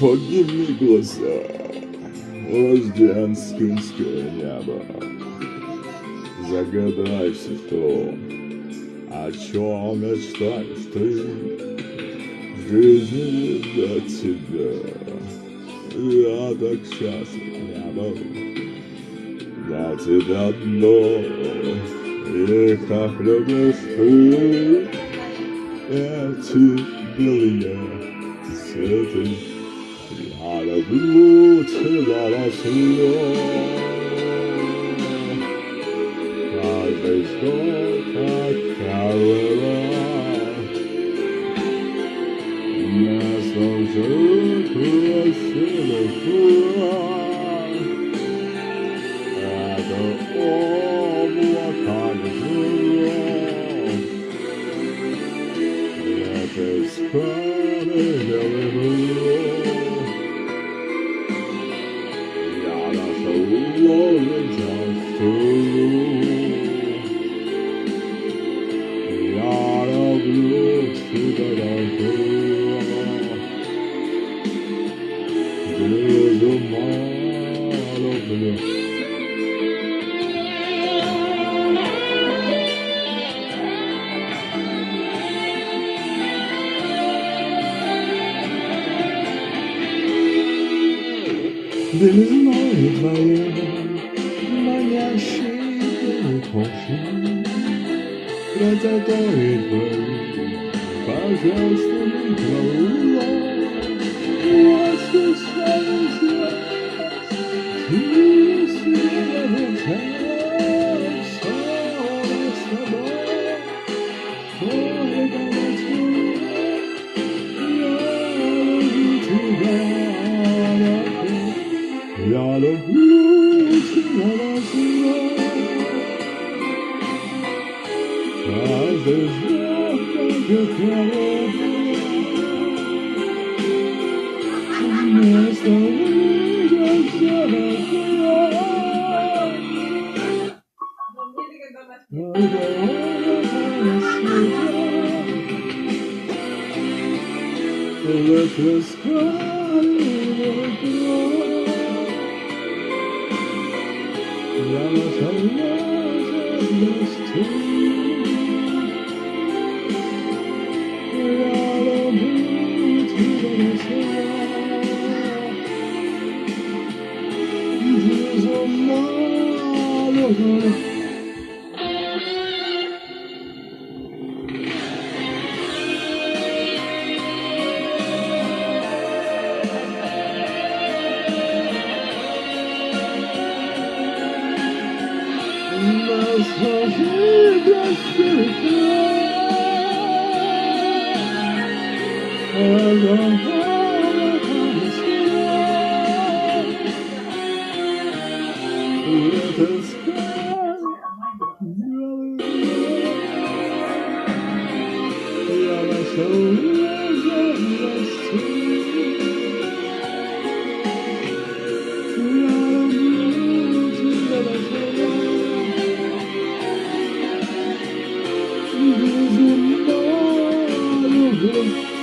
Подними глаза, рождественское небо. Загадайся то, о чем мечтаешь ты. В жизни для тебя я так счастлив не был. Для тебя одно, и как любишь ты эти белые цветы. Я люблю тебя на слёз. Каждый вздох, как королева. Место в жертве флаг. Это облака гром. Это скалы белый дом. Ловит жажду. Я люблю тебя давно. Без ума люблю. Белизной твоей манящей кожи, красотой твоей божественной крыло. Восхищаюсь я, ты света все с тобой, только на тебе я люблю тебя. Я люблю тебя на слёз. Каждый вздох, как королева. Место выйдет золотое. Только на свете. Эти скалы кровь. Я наслаждаюсь гостей. Я люблю тебя на слёз. Без ума люблю. Сложи для себя. Это скай. Я нашел возможности. Я люблю тебя на слёз. Без ума люблю.